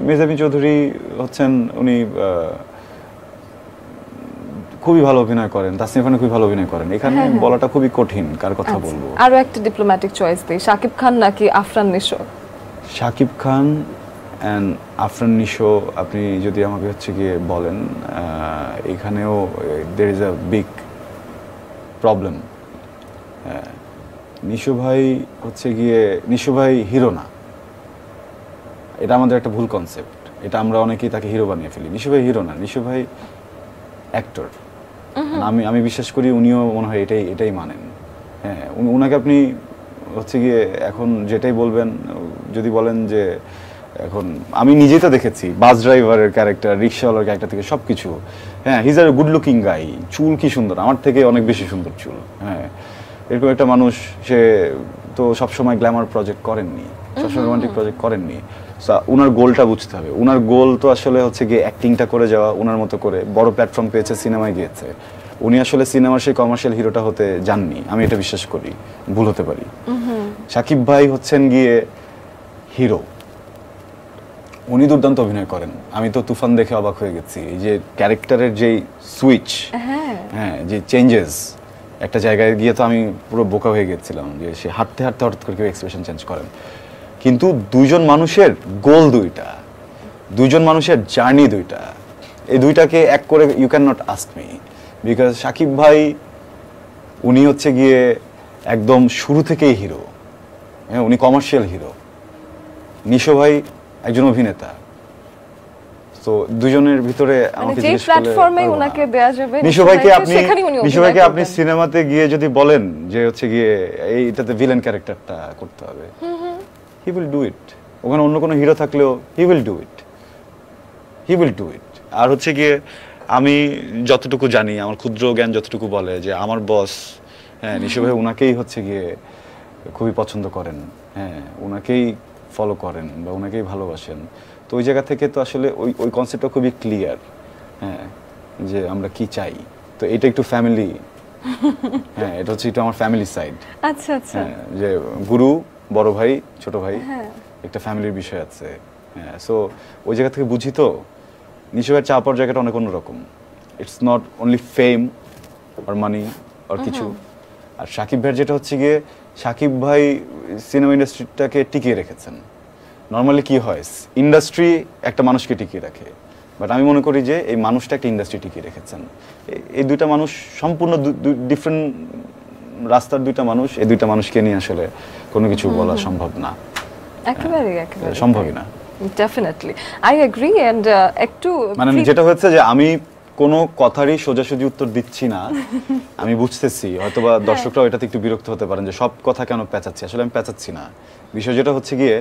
মেহজাবিন চৌধুরী হচ্ছেন উনি খুবই ভালো অভিনয় করেন, তাসনিম ফারহান খুবই ভালো অভিনয় করেন, এখানে বলাটা খুবই কঠিন কার কথা বলবো। আরো একটা ডিপ্লোম্যাটিক চয়েস দেই, শাকিব খান নাকি আফরান নিশো? শাকিব খান অ্যান্ড আফরান নিশো, আপনি যদি আমাকে হচ্ছে গিয়ে বলেন, এখানেও there is a big problem. Nisho ভাই হচ্ছে গিয়ে, নিশো ভাই হিরো না, এটা আমাদের একটা ভুল কনসেপ্ট, এটা আমরা অনেকেই তাকে হিরো বানিয়ে ফেলি। নিশো ভাই হিরো না, নিশো ভাই অ্যাক্টর। আমি বিশ্বাস করি উনিও মনে হয় এটাই মানেন। হ্যাঁ, উনাকে আপনি হচ্ছে গিয়ে এখন যেটাই বলবেন, যদি বলেন যে এখন আমি নিজেই তো দেখেছি বাস ড্রাইভারের ক্যারেক্টার, রিক্সাওয়ালার ক্যারেক্টার থেকে সব কিছু। হ্যাঁ, he is a good looking guy, চুল কি সুন্দর, আমার থেকে অনেক বেশি সুন্দর চুল। হ্যাঁ, এরকম একটা মানুষ, সে তো সবসময় গ্ল্যামার প্রজেক্ট করেননি, সবসময় রোমান্টিক প্রজেক্ট করেননি। উনার গোলটা বুঝতে হবে। উনার গোল তো আসলে হচ্ছে গিয়ে অ্যাক্টিংটা করে যাওয়া, উনার মতো করে বড় প্ল্যাটফর্ম পেয়েছে, সিনেমায় গিয়েছে। উনি আসলে সিনেমার সেই কমার্শিয়াল হিরোটা হতে যাননি, আমি এটা বিশ্বাস করি, ভুল হতে পারি। শাকিব ভাই হচ্ছেন গিয়ে হিরো, উনি দুর্দান্ত অভিনয় করেন। আমি তো তুফান দেখে অবাক হয়ে গেছি, এই যে ক্যারেক্টারের যেই সুইচ, হ্যাঁ, যে চেঞ্জেস, একটা জায়গায় গিয়ে তো আমি পুরো বোকা হয়ে গেছিলাম যে সে হাঁটতে হাঁটতে হঠাৎ করে কেউ এক্সপ্রেশন চেঞ্জ করেন। কিন্তু দুইজন মানুষের গোল দুইটা, দুইজন মানুষের জার্নি দুইটা, এই দুইটাকে এক করে you can not ask me, because Shakib ভাই উনি হচ্ছে গিয়ে একদম শুরু থেকেই হিরো, হ্যাঁ, উনি কমার্শিয়াল হিরো। নিশো ভাই একজন অভিনেতা। তো দুজনের ভিতরে আমাকে জিজ্ঞেস করলে প্ল্যাটফর্মে ওনাকে দেয়া যাবে, নিশো ভাইকে আপনি সিনেমাতে গিয়ে যদি বলেন যে হচ্ছে গিয়ে এইটাতে ভিলেন ক্যারেক্টারটা করতে হবে, হি উইল ডু ইট। ওখানে অন্য কোনো হিরো থাকলেও হি উইল ডু ইট। আর হচ্ছে গিয়ে আমি যতটুকু জানি, আমার ক্ষুদ্র জ্ঞান যতটুকু বলে যে আমার বস, হ্যাঁ, নিশো ভাই ওনাকেই হচ্ছে গিয়ে খুবই পছন্দ করেন, হ্যাঁ, ওনাকেই ফলো করেন বা ওনাকেই ভালোবাসেন। তো ওই জায়গা থেকে তো আসলে ওই কনসেপ্টটা খুবই ক্লিয়ার, হ্যাঁ, যে আমরা কি চাই। তো এটা একটু ফ্যামিলি, হ্যাঁ, এটা হচ্ছে একটু আমার ফ্যামিলি সাইড। আচ্ছা আচ্ছা, হ্যাঁ, যে গুরু, বড় ভাই, ছোট ভাই, একটা ফ্যামিলির বিষয় আছে। হ্যাঁ, সো ওই জায়গা থেকে বুঝি তো নিশো ভাইয়ের চা পাওয়ার জায়গাটা অনেক অন্যরকম। ইটস নট অনলি ফেম আর মানি আর কিছু। আর শাকিব ভাইয়ের যেটা হচ্ছে গিয়ে, শাকিব ভাই সিনেমা ইন্ডাস্ট্রিটাকে টিকিয়ে রেখেছেন। নর্মালি কি হয়, ইন্ডাস্ট্রি একটা মানুষকে টিকিয়ে রাখে, বাট আমি মনে করি যে এই মানুষটা একটা ইন্ডাস্ট্রি টিকিয়ে রেখেছেন। এই দুইটা মানুষ সম্পূর্ণ ডিফারেন্ট রাস্তার দুইটা মানুষ, এই দুইটা মানুষকে নিয়ে আসলে কোনো কিছু বলা সম্ভব না, একেবারে সম্ভবই না। Definitely I agree. এন্ড একটু মানে যেটা হচ্ছে যে আমি কোনো কথারই সোজাসুজি উত্তর দিচ্ছি না, আমি বুঝতেছি হয়তোবা দর্শকরাও এটাতে একটু বিরক্ত হতে পারেন যে সব কথা কেন পেঁচাচ্ছি। আসলে আমি পেঁচাচ্ছি না, বিষয় যেটা হচ্ছে গিয়ে